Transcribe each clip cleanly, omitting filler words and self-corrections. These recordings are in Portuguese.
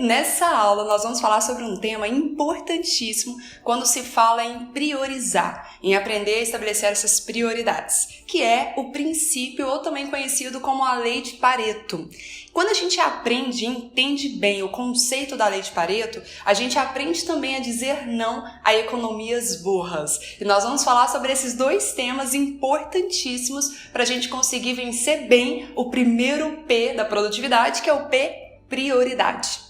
nessa aula nós vamos falar sobre um tema importantíssimo quando se fala em priorizar, em aprender a estabelecer essas prioridades, que é o princípio ou também conhecido como a lei de Pareto. Quando a gente aprende e entende bem o conceito da lei de Pareto, a gente aprende também a dizer não a economias burras. E nós vamos falar sobre esses dois temas importantíssimos para a gente conseguir vencer bem o primeiro P da produtividade, que é o P, prioridade.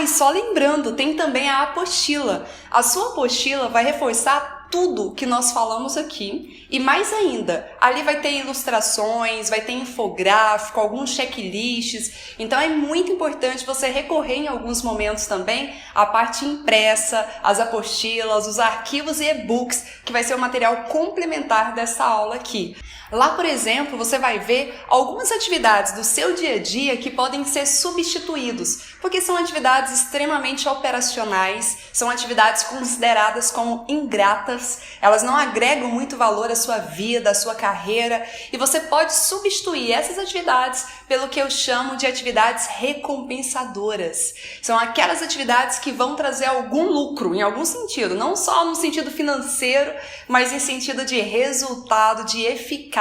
E só lembrando, tem também a apostila. A sua apostila vai reforçar tudo que nós falamos aqui e mais ainda, ali vai ter ilustrações, vai ter infográfico, alguns checklists, então é muito importante você recorrer em alguns momentos também à parte impressa, as apostilas, os arquivos e e-books, que vai ser o material complementar dessa aula aqui. Lá, por exemplo, você vai ver algumas atividades do seu dia a dia que podem ser substituídos, porque são atividades extremamente operacionais, são atividades consideradas como ingratas, elas não agregam muito valor à sua vida, à sua carreira, e você pode substituir essas atividades pelo que eu chamo de atividades recompensadoras. São aquelas atividades que vão trazer algum lucro, em algum sentido, não só no sentido financeiro, mas em sentido de resultado, de eficácia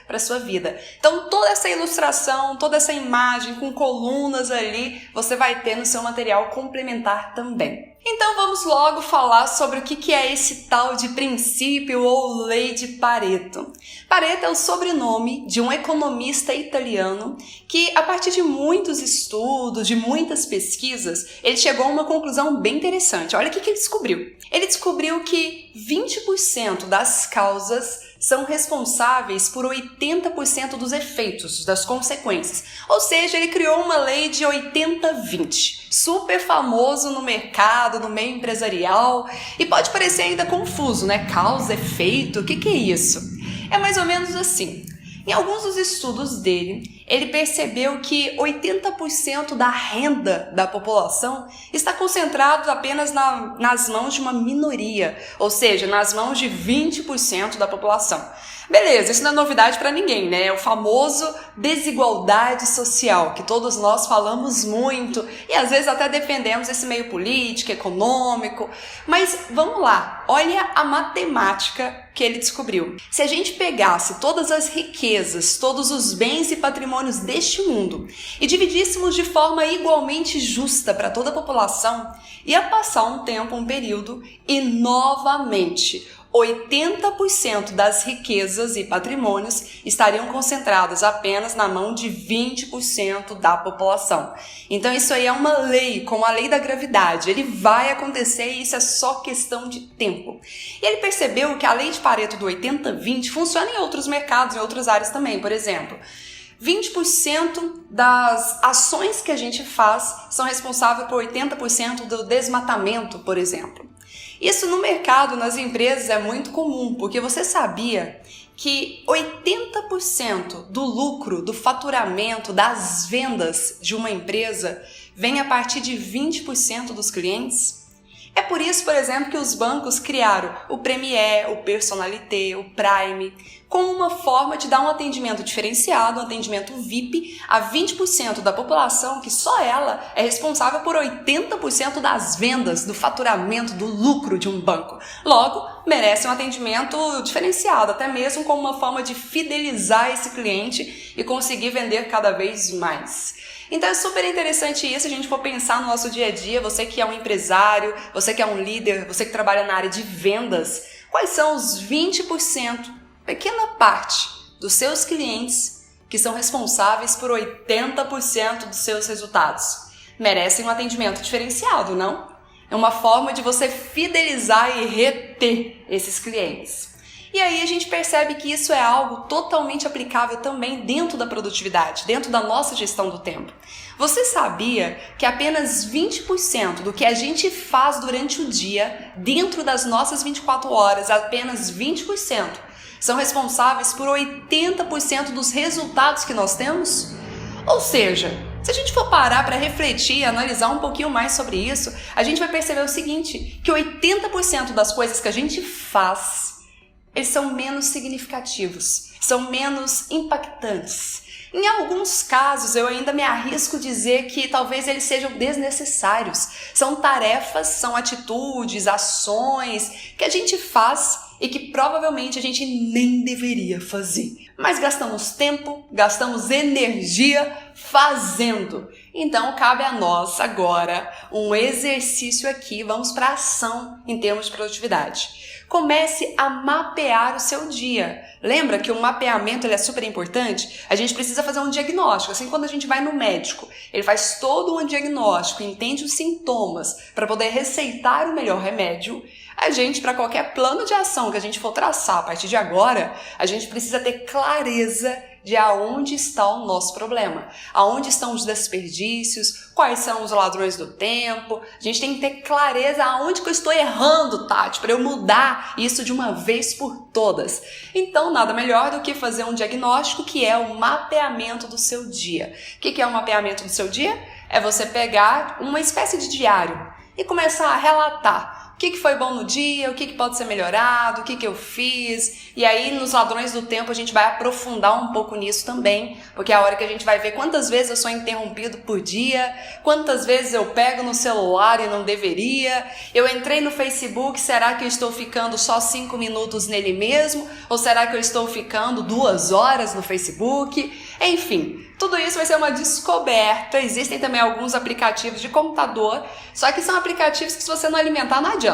para a sua vida. Então, toda essa ilustração, toda essa imagem com colunas ali, você vai ter no seu material complementar também. Então vamos logo falar sobre o que é esse tal de princípio ou lei de Pareto. Pareto é o sobrenome de um economista italiano que, a partir de muitos estudos, de muitas pesquisas, ele chegou a uma conclusão bem interessante. Olha o que ele descobriu. Ele descobriu que 20% das causas são responsáveis por 80% dos efeitos, das consequências. Ou seja, ele criou uma lei de 80-20, super famoso no mercado, no meio empresarial, e pode parecer ainda confuso, né? Causa, efeito, o que é isso? É mais ou menos assim. Em alguns dos estudos dele, ele percebeu que 80% da renda da população está concentrado apenas nas mãos de uma minoria, ou seja, nas mãos de 20% da população. Beleza, isso não é novidade para ninguém, né? É o famoso desigualdade social, que todos nós falamos muito e às vezes até defendemos esse meio político, econômico. Mas vamos lá, olha a matemática que ele descobriu. Se a gente pegasse todas as riquezas, todos os bens e patrimônios deste mundo e dividíssemos de forma igualmente justa para toda a população, ia passar um tempo, um período, e novamente 80% das riquezas e patrimônios estariam concentrados apenas na mão de 20% da população. Então isso aí é uma lei, como a lei da gravidade. Ele vai acontecer e isso é só questão de tempo. E ele percebeu que a lei de Pareto do 80-20 funciona em outros mercados, em outras áreas também. Por exemplo, 20% das ações que a gente faz são responsáveis por 80% do desmatamento, por exemplo. Isso no mercado, nas empresas, é muito comum, porque você sabia que 80% do lucro, do faturamento, das vendas de uma empresa vem a partir de 20% dos clientes? É por isso, por exemplo, que os bancos criaram o Premier, o Personnalité, o Prime, como uma forma de dar um atendimento diferenciado, um atendimento VIP a 20% da população, que só ela é responsável por 80% das vendas, do faturamento, do lucro de um banco. Logo, merece um atendimento diferenciado, até mesmo como uma forma de fidelizar esse cliente e conseguir vender cada vez mais. Então é super interessante isso, se a gente for pensar no nosso dia a dia, você que é um empresário, você que é um líder, você que trabalha na área de vendas, quais são os 20%, pequena parte dos seus clientes que são responsáveis por 80% dos seus resultados? Merecem um atendimento diferenciado, não? É uma forma de você fidelizar e reter esses clientes. E aí a gente percebe que isso é algo totalmente aplicável também dentro da produtividade, dentro da nossa gestão do tempo. Você sabia que apenas 20% do que a gente faz durante o dia, dentro das nossas 24 horas, apenas 20%, são responsáveis por 80% dos resultados que nós temos? Ou seja, se a gente for parar para refletir e analisar um pouquinho mais sobre isso, a gente vai perceber o seguinte, que 80% das coisas que a gente faz, eles são menos significativos, são menos impactantes. Em alguns casos, eu ainda me arrisco a dizer que talvez eles sejam desnecessários. São tarefas, são atitudes, ações que a gente faz e que provavelmente a gente nem deveria fazer. Mas gastamos tempo, gastamos energia fazendo. Então cabe a nós agora um exercício aqui, vamos para a ação em termos de produtividade. Comece a mapear o seu dia. Lembra que o mapeamento ele é super importante? A gente precisa fazer um diagnóstico. Assim, quando a gente vai no médico, ele faz todo um diagnóstico, entende os sintomas para poder receitar o melhor remédio. A gente, para qualquer plano de ação que a gente for traçar a partir de agora, a gente precisa ter clareza de aonde está o nosso problema, aonde estão os desperdícios, quais são os ladrões do tempo. A gente tem que ter clareza aonde que eu estou errando, Tati, para eu mudar isso de uma vez por todas. Então, nada melhor do que fazer um diagnóstico, que é o mapeamento do seu dia. O que é o mapeamento do seu dia? É você pegar uma espécie de diário e começar a relatar o que foi bom no dia, o que pode ser melhorado, o que eu fiz. E aí, nos ladrões do tempo, a gente vai aprofundar um pouco nisso também, porque é a hora que a gente vai ver quantas vezes eu sou interrompido por dia, quantas vezes eu pego no celular e não deveria. Eu entrei no Facebook, será que eu estou ficando só 5 minutos nele mesmo? Ou será que eu estou ficando 2 horas no Facebook? Enfim, tudo isso vai ser uma descoberta. Existem também alguns aplicativos de computador, só que são aplicativos que se você não alimentar não adianta.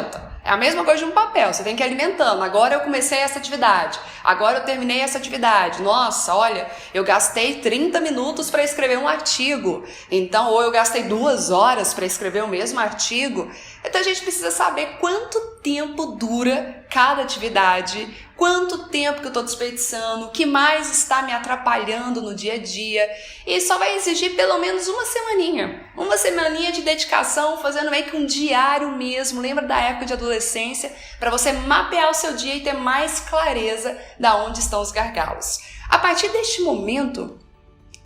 É a mesma coisa de um papel, você tem que ir alimentando. Agora eu comecei essa atividade, agora eu terminei essa atividade. Nossa, olha, eu gastei 30 minutos para escrever um artigo. Então, ou eu gastei 2 horas para escrever o mesmo artigo. Então a gente precisa saber quanto tempo dura cada atividade, quanto tempo que eu estou desperdiçando, o que mais está me atrapalhando no dia a dia. E só vai exigir pelo menos uma semaninha de dedicação, fazendo meio que um diário mesmo. Lembra da época de adolescência? Para você mapear o seu dia e ter mais clareza da onde estão os gargalos. A partir deste momento,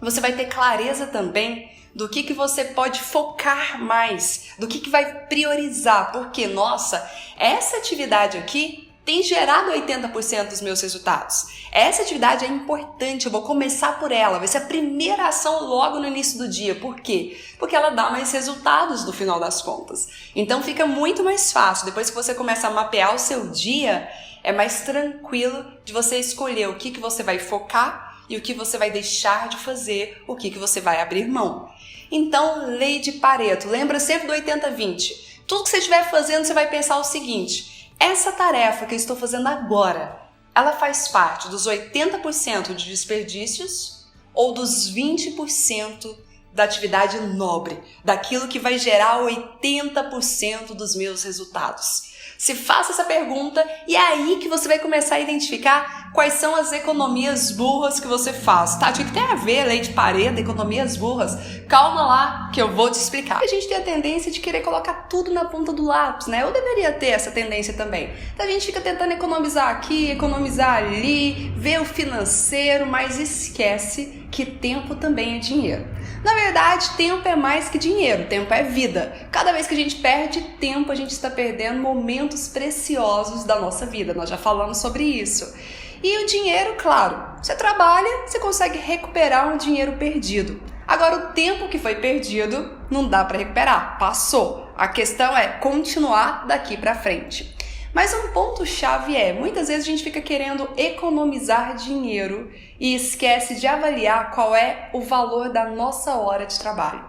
você vai ter clareza também do que você pode focar mais, do que vai priorizar, porque, nossa, essa atividade aqui tem gerado 80% dos meus resultados. Essa atividade é importante, eu vou começar por ela, vai ser a primeira ação logo no início do dia. Por quê? Porque ela dá mais resultados no final das contas. Então fica muito mais fácil, depois que você começa a mapear o seu dia, é mais tranquilo de você escolher o que você vai focar e o que você vai deixar de fazer, o que você vai abrir mão. Então, lei de Pareto, lembra sempre do 80-20. Tudo que você estiver fazendo, você vai pensar o seguinte: essa tarefa que eu estou fazendo agora, ela faz parte dos 80% de desperdícios ou dos 20% da atividade nobre, daquilo que vai gerar 80% dos meus resultados? Se faça essa pergunta e é aí que você vai começar a identificar quais são as economias burras que você faz. Tati, o que tem a ver lei de Pareto, economias burras? Calma lá que eu vou te explicar. A gente tem a tendência de querer colocar tudo na ponta do lápis, né? Eu deveria ter essa tendência também. Então a gente fica tentando economizar aqui, economizar ali, ver o financeiro, mas esquece que tempo também é dinheiro. Na verdade, tempo é mais que dinheiro, tempo é vida. Cada vez que a gente perde tempo, a gente está perdendo momentos preciosos da nossa vida. Nós já falamos sobre isso. E o dinheiro, claro, você trabalha, você consegue recuperar um dinheiro perdido. Agora, o tempo que foi perdido, não dá para recuperar, passou. A questão é continuar daqui para frente. Mas um ponto-chave é, muitas vezes a gente fica querendo economizar dinheiro e esquece de avaliar qual é o valor da nossa hora de trabalho.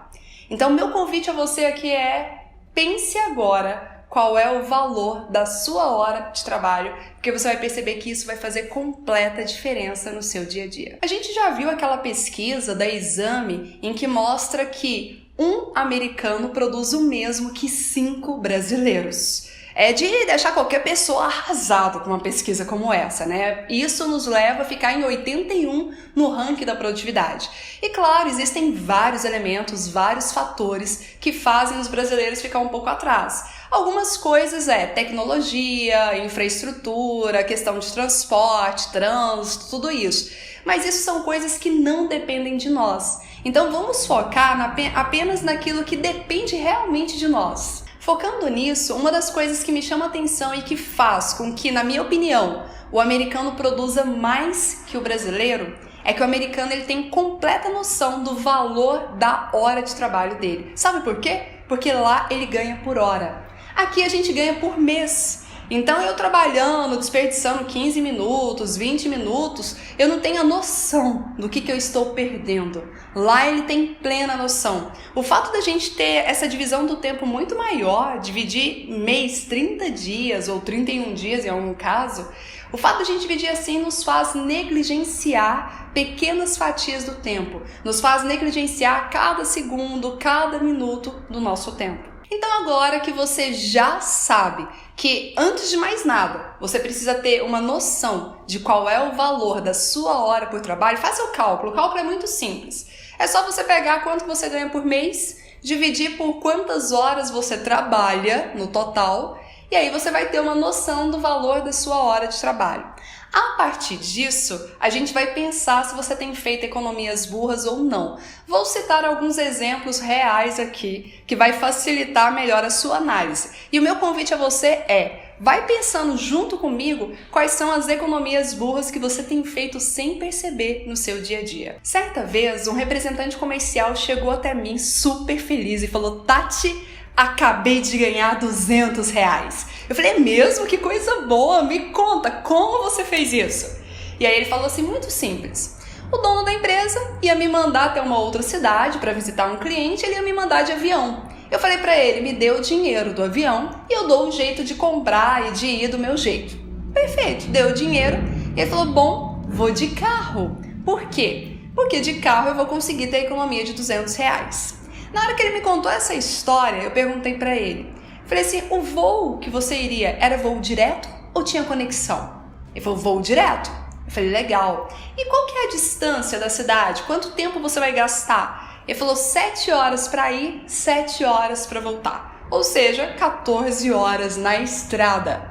Então, meu convite a você aqui é, pense agora qual é o valor da sua hora de trabalho, porque você vai perceber que isso vai fazer completa diferença no seu dia a dia. A gente já viu aquela pesquisa da Exame em que mostra que um americano produz o mesmo que 5 brasileiros. É de deixar qualquer pessoa arrasada com uma pesquisa como essa, né? Isso nos leva a ficar em 81 no ranking da produtividade. E claro, existem vários elementos, vários fatores que fazem os brasileiros ficar um pouco atrás. Algumas coisas tecnologia, infraestrutura, questão de transporte, trânsito, tudo isso. Mas isso são coisas que não dependem de nós. Então vamos focar apenas naquilo que depende realmente de nós. Focando nisso, uma das coisas que me chama a atenção e que faz com que, na minha opinião, o americano produza mais que o brasileiro é que o americano ele tem completa noção do valor da hora de trabalho dele. Sabe por quê? Porque lá ele ganha por hora. Aqui a gente ganha por mês. Então eu trabalhando, desperdiçando 15 minutos, 20 minutos, eu não tenho a noção do que eu estou perdendo. Lá ele tem plena noção. O fato da gente ter essa divisão do tempo muito maior, dividir mês 30 dias ou 31 dias em algum caso, o fato de a gente dividir assim nos faz negligenciar pequenas fatias do tempo, nos faz negligenciar cada segundo, cada minuto do nosso tempo. Então agora que você já sabe que, antes de mais nada, você precisa ter uma noção de qual é o valor da sua hora por trabalho, faça o cálculo é muito simples. É só você pegar quanto você ganha por mês, dividir por quantas horas você trabalha no total, e aí você vai ter uma noção do valor da sua hora de trabalho. A partir disso, a gente vai pensar se você tem feito economias burras ou não. Vou citar alguns exemplos reais aqui que vai facilitar melhor a sua análise. E o meu convite a você é: vai pensando junto comigo quais são as economias burras que você tem feito sem perceber no seu dia a dia. Certa vez, um representante comercial chegou até mim super feliz e falou: Tati, acabei de ganhar R$200. Eu falei: é mesmo? Que coisa boa, me conta, como você fez isso? E aí ele falou assim, muito simples. O dono da empresa ia me mandar até uma outra cidade para visitar um cliente, ele ia me mandar de avião. Eu falei para ele, me dê o dinheiro do avião e eu dou um jeito de comprar e de ir do meu jeito. Perfeito, deu o dinheiro e ele falou, bom, vou de carro. Por quê? Porque de carro eu vou conseguir ter economia de R$200. Na hora que ele me contou essa história, eu perguntei pra ele. Falei assim, o voo que você iria era voo direto ou tinha conexão? Ele falou, voo direto. Eu falei, legal. E qual que é a distância da cidade? Quanto tempo você vai gastar? Ele falou, 7 horas pra ir, 7 horas pra voltar. Ou seja, 14 horas na estrada.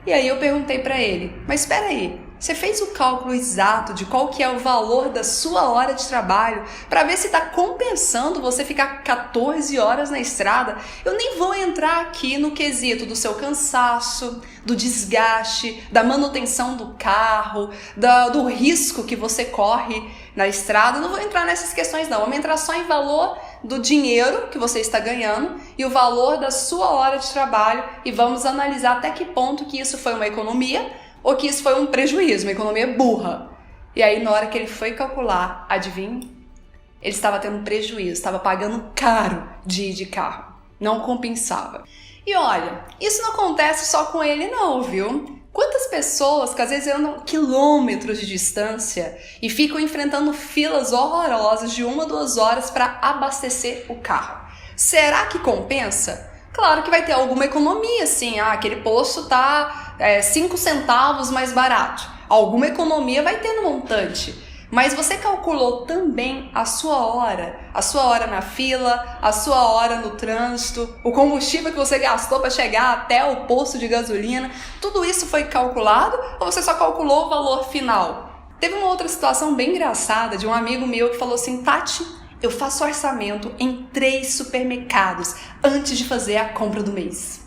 E aí eu perguntei pra ele, mas espera aí. Você fez o cálculo exato de qual que é o valor da sua hora de trabalho para ver se está compensando você ficar 14 horas na estrada? Eu nem vou entrar aqui no quesito do seu cansaço, do desgaste, da manutenção do carro, do risco que você corre na estrada. Eu não vou entrar nessas questões não, vamos entrar só em valor do dinheiro que você está ganhando e o valor da sua hora de trabalho e vamos analisar até que ponto que isso foi uma economia ou que isso foi um prejuízo, uma economia burra. E aí, na hora que ele foi calcular, adivinha? Ele estava tendo prejuízo, estava pagando caro de ir de carro. Não compensava. E olha, isso não acontece só com ele não, viu? Quantas pessoas que às vezes andam quilômetros de distância e ficam enfrentando filas horrorosas de 1 a 2 horas para abastecer o carro? Será que compensa? Claro que vai ter alguma economia, sim. Aquele posto tá 5 centavos mais barato. Alguma economia vai ter no montante. Mas você calculou também a sua hora na fila, a sua hora no trânsito, o combustível que você gastou para chegar até o posto de gasolina. Tudo isso foi calculado ou você só calculou o valor final? Teve uma outra situação bem engraçada de um amigo meu que falou assim, Tati, eu faço orçamento em 3 supermercados antes de fazer a compra do mês.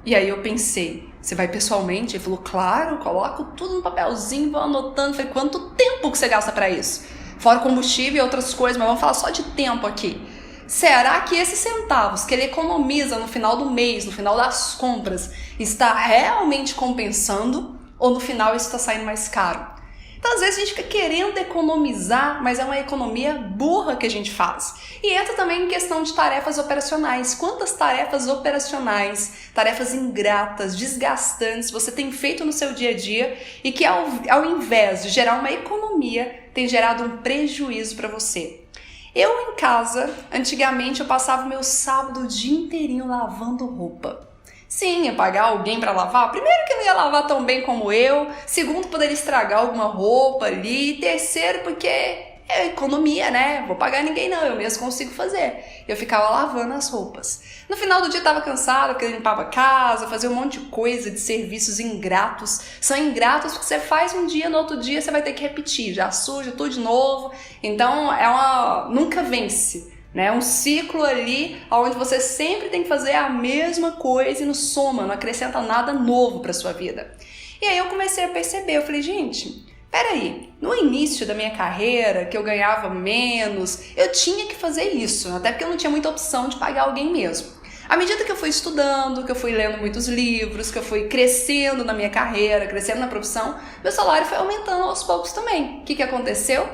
E aí eu pensei, você vai pessoalmente? Ele falou, claro, coloco tudo no papelzinho, vou anotando. Eu falei, quanto tempo que você gasta para isso? Fora combustível e outras coisas, mas vamos falar só de tempo aqui. Será que esses centavos que ele economiza no final do mês, no final das compras, está realmente compensando? Ou no final isso está saindo mais caro? Então, às vezes, a gente fica querendo economizar, mas é uma economia burra que a gente faz. E entra também em questão de tarefas operacionais. Quantas tarefas operacionais, tarefas ingratas, desgastantes você tem feito no seu dia a dia e que, ao invés de gerar uma economia, tem gerado um prejuízo para você? Eu, em casa, antigamente, eu passava o meu sábado o dia inteirinho lavando roupa. Sim, ia pagar alguém para lavar. Primeiro que não ia lavar tão bem como eu. Segundo, poderia estragar alguma roupa ali. Terceiro, porque é economia, né? Vou pagar ninguém não, eu mesmo consigo fazer. Eu ficava lavando as roupas. No final do dia eu tava cansada, porque eu limpava a casa, fazia um monte de coisa, de serviços ingratos. São ingratos porque você faz um dia, no outro dia você vai ter que repetir. Já suja tudo de novo. Então, nunca vence. Né? Um ciclo ali onde você sempre tem que fazer a mesma coisa e não soma, não acrescenta nada novo para sua vida. E aí eu comecei a perceber, eu falei, gente, Peraí, no início da minha carreira, que eu ganhava menos, eu tinha que fazer isso, até porque eu não tinha muita opção de pagar alguém mesmo. À medida que eu fui estudando, que eu fui lendo muitos livros, que eu fui crescendo na minha carreira, crescendo na profissão, meu salário foi aumentando aos poucos também. O que aconteceu?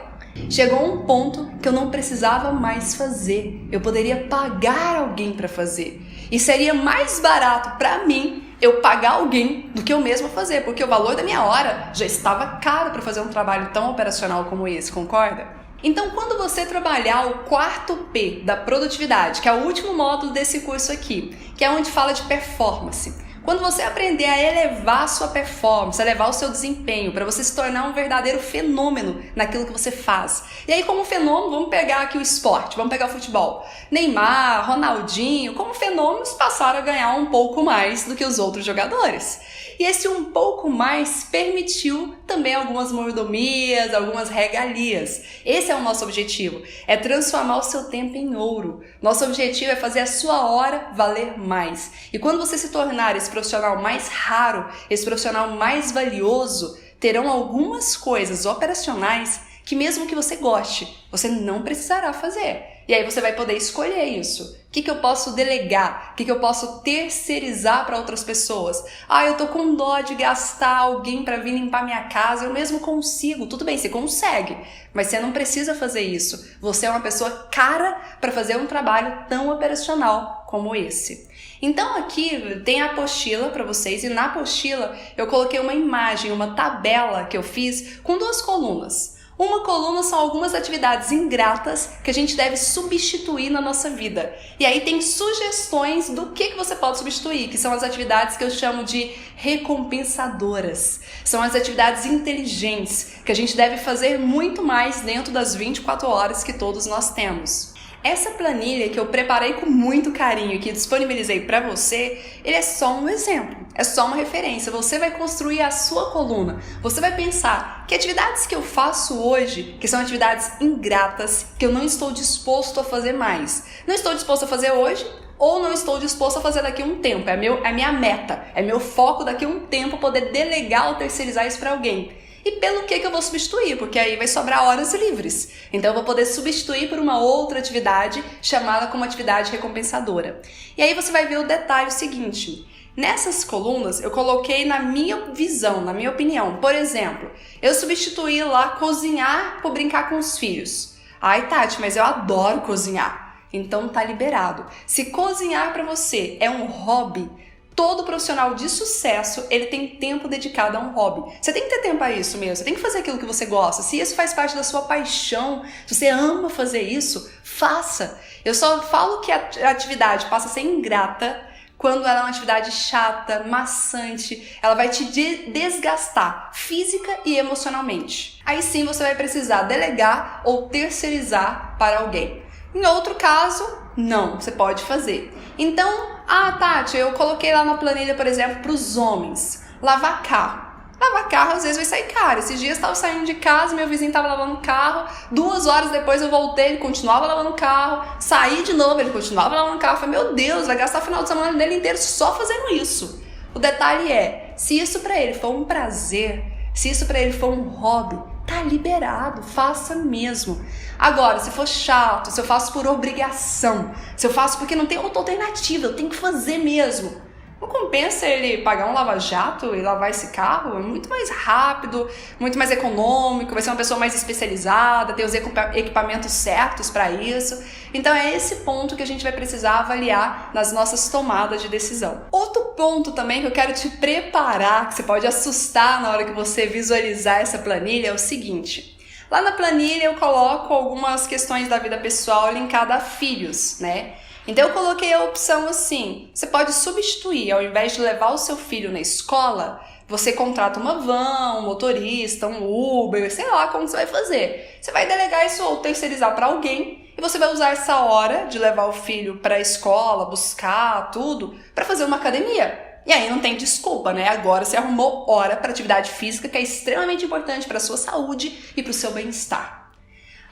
Chegou um ponto que eu não precisava mais fazer. Eu poderia pagar alguém para fazer. E seria mais barato para mim eu pagar alguém do que eu mesma fazer, porque o valor da minha hora já estava caro para fazer um trabalho tão operacional como esse, concorda? Então, quando você trabalhar o 4P da produtividade, que é o último módulo desse curso aqui, que é onde fala de performance, quando você aprender a elevar a sua performance, a elevar o seu desempenho, para você se tornar um verdadeiro fenômeno naquilo que você faz. E aí, como fenômeno, vamos pegar aqui o esporte, vamos pegar o futebol. Neymar, Ronaldinho, como fenômenos, passaram a ganhar um pouco mais do que os outros jogadores. E esse um pouco mais permitiu também algumas mordomias, algumas regalias. Esse é o nosso objetivo, é transformar o seu tempo em ouro. Nosso objetivo é fazer a sua hora valer mais. E quando você se tornar esse profissional mais raro, esse profissional mais valioso, terão algumas coisas operacionais que mesmo que você goste, você não precisará fazer. E aí você vai poder escolher isso. O que eu posso delegar? O que eu posso terceirizar para outras pessoas? Eu tô com dó de gastar alguém para vir limpar minha casa, eu mesmo consigo. Tudo bem, você consegue, mas você não precisa fazer isso. Você é uma pessoa cara para fazer um trabalho tão operacional como esse. Então aqui tem a apostila para vocês e na apostila eu coloquei uma imagem, uma tabela que eu fiz com 2 colunas. Uma coluna são algumas atividades ingratas que a gente deve substituir na nossa vida. E aí tem sugestões do que você pode substituir, que são as atividades que eu chamo de recompensadoras. São as atividades inteligentes, que a gente deve fazer muito mais dentro das 24 horas que todos nós temos. Essa planilha que eu preparei com muito carinho e que disponibilizei para você, ele é só um exemplo, é só uma referência. Você vai construir a sua coluna. Você vai pensar que atividades que eu faço hoje, que são atividades ingratas, que eu não estou disposto a fazer mais. Não estou disposto a fazer hoje ou não estou disposto a fazer daqui a um tempo. É minha meta, é meu foco daqui a um tempo poder delegar ou terceirizar isso para alguém. E pelo que eu vou substituir? Porque aí vai sobrar horas livres. Então eu vou poder substituir por uma outra atividade chamada como atividade recompensadora. E aí você vai ver o detalhe seguinte. Nessas colunas eu coloquei na minha visão, na minha opinião. Por exemplo, eu substituí lá cozinhar por brincar com os filhos. Ai, Tati, mas eu adoro cozinhar. Então tá liberado. Se cozinhar para você é um hobby, todo profissional de sucesso, ele tem tempo dedicado a um hobby. Você tem que ter tempo a isso mesmo, você tem que fazer aquilo que você gosta. Se isso faz parte da sua paixão, se você ama fazer isso, faça. Eu só falo que a atividade passa a ser ingrata quando ela é uma atividade chata, maçante, ela vai te desgastar física e emocionalmente. Aí sim você vai precisar delegar ou terceirizar para alguém. Em outro caso, não, você pode fazer. Então, Tati, eu coloquei lá na planilha, por exemplo, para os homens, lavar carro. Lavar carro às vezes vai sair caro. Esses dias eu estava saindo de casa, meu vizinho estava lavando o carro, 2 horas depois eu voltei, ele continuava lavando o carro, saí de novo, ele continuava lavando o carro. Eu falei, meu Deus, vai gastar o final de semana dele inteiro só fazendo isso. O detalhe é, se isso para ele for um prazer, se isso para ele for um hobby, tá liberado, faça mesmo. Agora, se for chato, se eu faço por obrigação, se eu faço porque não tem outra alternativa, eu tenho que fazer mesmo, não compensa ele pagar um lava-jato e lavar esse carro? É muito mais rápido, muito mais econômico, vai ser uma pessoa mais especializada, ter os equipamentos certos para isso. Então é esse ponto que a gente vai precisar avaliar nas nossas tomadas de decisão. Outro ponto também que eu quero te preparar, que você pode assustar na hora que você visualizar essa planilha, é o seguinte. Lá na planilha eu coloco algumas questões da vida pessoal linkada a filhos, né? Então eu coloquei a opção assim, você pode substituir, ao invés de levar o seu filho na escola, você contrata uma van, um motorista, um Uber, sei lá como você vai fazer. Você vai delegar isso ou terceirizar para alguém e você vai usar essa hora de levar o filho para a escola, buscar tudo, para fazer uma academia. E aí não tem desculpa, né? Agora você arrumou hora para atividade física, que é extremamente importante para a sua saúde e para o seu bem-estar.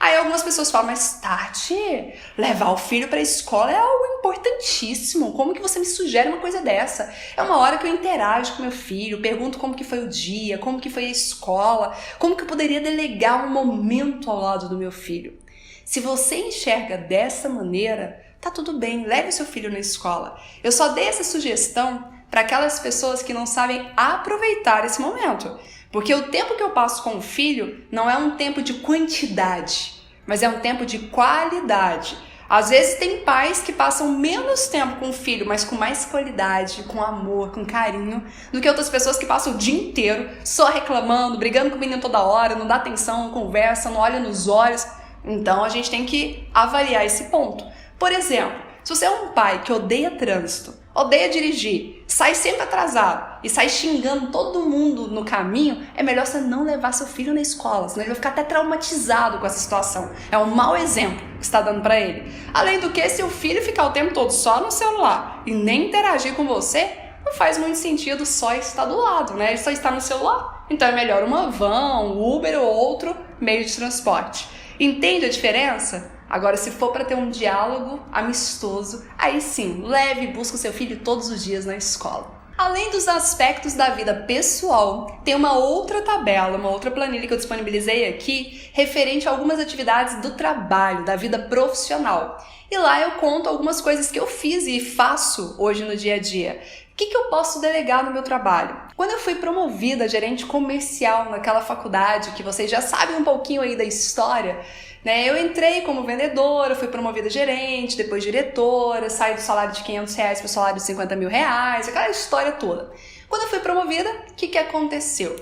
Aí algumas pessoas falam, mas Tati, levar o filho para a escola é algo importantíssimo. Como que você me sugere uma coisa dessa? É uma hora que eu interajo com meu filho, pergunto como que foi o dia, como que foi a escola, como que eu poderia delegar um momento ao lado do meu filho. Se você enxerga dessa maneira, tá tudo bem, leve seu filho na escola. Eu só dei essa sugestão para aquelas pessoas que não sabem aproveitar esse momento. Porque o tempo que eu passo com o filho não é um tempo de quantidade, mas é um tempo de qualidade. Às vezes tem pais que passam menos tempo com o filho, mas com mais qualidade, com amor, com carinho, do que outras pessoas que passam o dia inteiro só reclamando, brigando com o menino toda hora, não dá atenção, não conversa, não olha nos olhos. Então a gente tem que avaliar esse ponto. Por exemplo, se você é um pai que odeia trânsito, odeia dirigir, sai sempre atrasado e sai xingando todo mundo no caminho, é melhor você não levar seu filho na escola, senão ele vai ficar até traumatizado com essa situação. É um mau exemplo que você está dando para ele. Além do que, se o filho ficar o tempo todo só no celular e nem interagir com você, não faz muito sentido só estar do lado, né? Ele só está no celular. Então é melhor uma van, um Uber ou outro meio de transporte. Entende a diferença? Agora, se for para ter um diálogo amistoso, aí sim, leve e busque o seu filho todos os dias na escola. Além dos aspectos da vida pessoal, tem uma outra tabela, uma outra planilha que eu disponibilizei aqui, referente a algumas atividades do trabalho, da vida profissional. E lá eu conto algumas coisas que eu fiz e faço hoje no dia a dia. O que eu posso delegar no meu trabalho? Quando eu fui promovida a gerente comercial naquela faculdade, que vocês já sabem um pouquinho aí da história, né? Eu entrei como vendedora, fui promovida a gerente, depois diretora, saí do salário de R$500 para o salário de R$50 mil, aquela história toda. Quando eu fui promovida, o que aconteceu?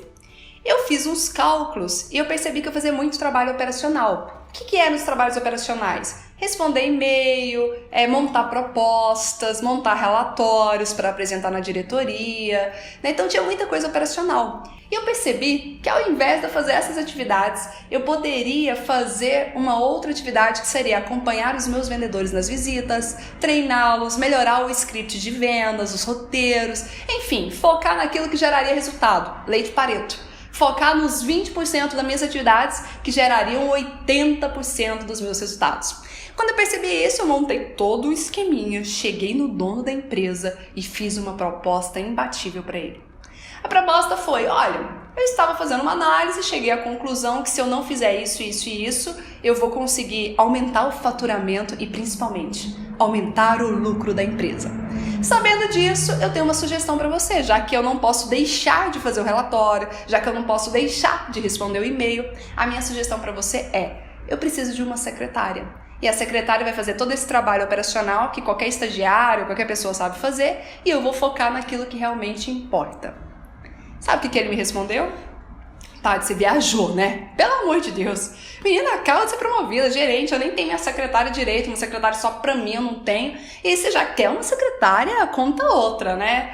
Eu fiz uns cálculos e eu percebi que eu fazia muito trabalho operacional. O que eram os trabalhos operacionais? Responder e-mail, montar propostas, montar relatórios para apresentar na diretoria, né? Então tinha muita coisa operacional. E eu percebi que ao invés de eu fazer essas atividades, eu poderia fazer uma outra atividade que seria acompanhar os meus vendedores nas visitas, treiná-los, melhorar o script de vendas, os roteiros, enfim, focar naquilo que geraria resultado, lei de Pareto. Focar nos 20% das minhas atividades que gerariam 80% dos meus resultados. Quando eu percebi isso, eu montei todo o esqueminha, cheguei no dono da empresa e fiz uma proposta imbatível para ele. A proposta foi, olha, eu estava fazendo uma análise e cheguei à conclusão que se eu não fizer isso, isso e isso, eu vou conseguir aumentar o faturamento e principalmente aumentar o lucro da empresa. Sabendo disso, eu tenho uma sugestão para você, já que eu não posso deixar de fazer o relatório, já que eu não posso deixar de responder o e-mail, a minha sugestão para você é, eu preciso de uma secretária. E a secretária vai fazer todo esse trabalho operacional que qualquer estagiário, qualquer pessoa sabe fazer, e eu vou focar naquilo que realmente importa. Sabe o que ele me respondeu? Tati, você viajou, né? Pelo amor de Deus. Menina, acaba de ser promovida, gerente, eu nem tenho minha secretária direito, uma secretária só pra mim, eu não tenho. E você já quer uma secretária, conta outra, né?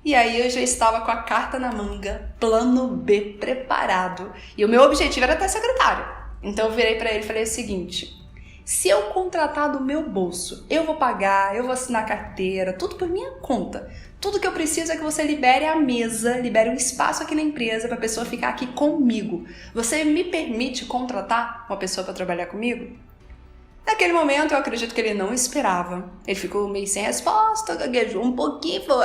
E aí eu já estava com a carta na manga, plano B preparado. E o meu objetivo era ter secretária. Então eu virei pra ele e falei o seguinte, se eu contratar do meu bolso, eu vou pagar, eu vou assinar carteira, tudo por minha conta. Tudo que eu preciso é que você libere a mesa, libere um espaço aqui na empresa para a pessoa ficar aqui comigo. Você me permite contratar uma pessoa para trabalhar comigo? Naquele momento, eu acredito que ele não esperava. Ele ficou meio sem resposta, gaguejou um pouquinho e falou,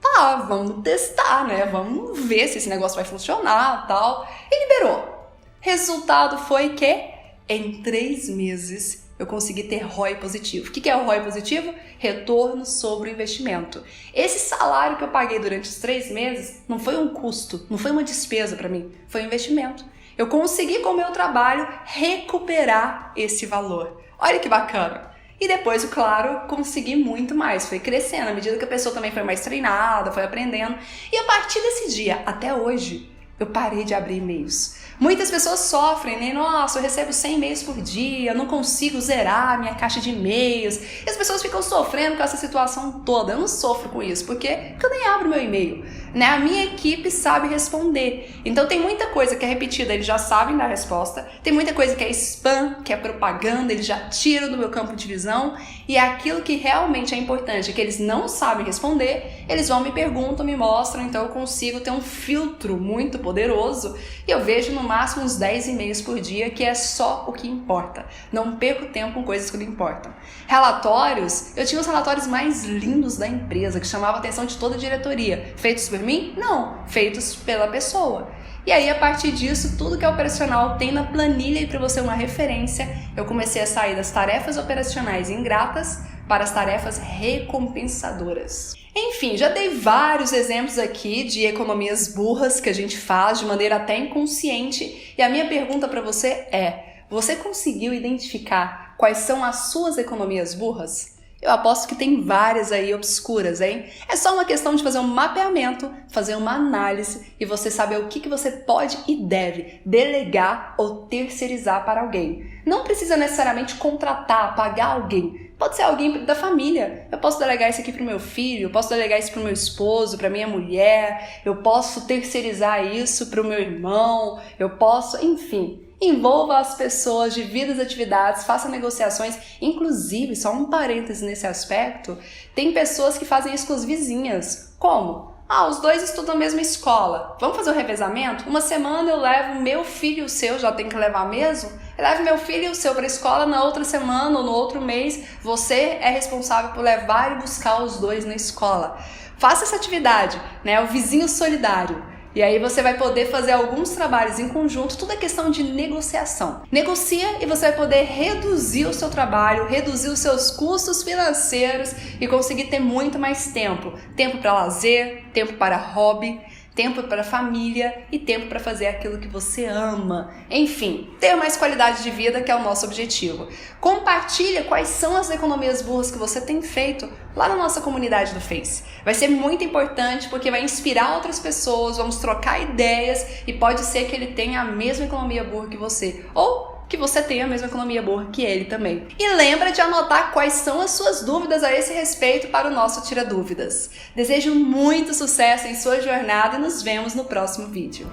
tá, vamos testar, né? Vamos ver se esse negócio vai funcionar e tal. E liberou. Resultado foi que, em 3 meses, eu consegui ter ROI positivo. O que é o ROI positivo? Retorno sobre o investimento. Esse salário que eu paguei durante os 3 meses não foi um custo, não foi uma despesa para mim, foi um investimento. Eu consegui com o meu trabalho recuperar esse valor. Olha que bacana. E depois, claro, consegui muito mais, foi crescendo, à medida que a pessoa também foi mais treinada, foi aprendendo. E a partir desse dia, até hoje, eu parei de abrir e-mails. Muitas pessoas sofrem, né? Nossa, eu recebo 100 e-mails por dia, eu não consigo zerar a minha caixa de e-mails. E as pessoas ficam sofrendo com essa situação toda. Eu não sofro com isso, porque eu nem abro meu e-mail. né? A minha equipe sabe responder. Então tem muita coisa que é repetida, eles já sabem dar resposta. Tem muita coisa que é spam, que é propaganda, eles já tiram do meu campo de visão. E aquilo que realmente é importante, que eles não sabem responder, eles vão me perguntam, me mostram. Então eu consigo ter um filtro muito poderoso. E eu vejo no máximo uns 10 e-mails por dia, que é só o que importa. Não perco tempo com coisas que não importam. Relatórios, eu tinha os relatórios mais lindos da empresa, que chamavam a atenção de toda a diretoria. Feitos por mim? Não, feitos pela pessoa. E aí, a partir disso, tudo que é operacional tem na planilha e para você uma referência. Eu comecei a sair das tarefas operacionais ingratas para as tarefas recompensadoras. Enfim, já dei vários exemplos aqui de economias burras que a gente faz de maneira até inconsciente. E a minha pergunta para você é: você conseguiu identificar quais são as suas economias burras? Eu aposto que tem várias aí obscuras, hein? É só uma questão de fazer um mapeamento, fazer uma análise e você saber o que você pode e deve delegar ou terceirizar para alguém. Não precisa necessariamente contratar, pagar alguém. Pode ser alguém da família. Eu posso delegar isso aqui para o meu filho, eu posso delegar isso para o meu esposo, para minha mulher, eu posso terceirizar isso para o meu irmão, eu posso, enfim. Envolva as pessoas, divida as atividades, faça negociações. Inclusive, só um parêntese nesse aspecto, tem pessoas que fazem isso com as vizinhas. Como? Os dois estudam na mesma escola. Vamos fazer um revezamento? Uma semana eu levo meu filho e o seu, já tem que levar mesmo? Eu levo meu filho e o seu para a escola, na outra semana ou no outro mês, você é responsável por levar e buscar os dois na escola. Faça essa atividade, né? O vizinho solidário. E aí você vai poder fazer alguns trabalhos em conjunto, tudo é questão de negociação. Negocia e você vai poder reduzir o seu trabalho, reduzir os seus custos financeiros e conseguir ter muito mais tempo. Tempo para lazer, tempo para hobby, tempo para família e tempo para fazer aquilo que você ama. Enfim, ter mais qualidade de vida, que é o nosso objetivo. Compartilha quais são as economias burras que você tem feito lá na nossa comunidade do Face. Vai ser muito importante porque vai inspirar outras pessoas, vamos trocar ideias e pode ser que ele tenha a mesma economia burra que você. Ou que você tenha a mesma economia burra que ele também. E lembra de anotar quais são as suas dúvidas a esse respeito para o nosso Tira Dúvidas. Desejo muito sucesso em sua jornada e nos vemos no próximo vídeo.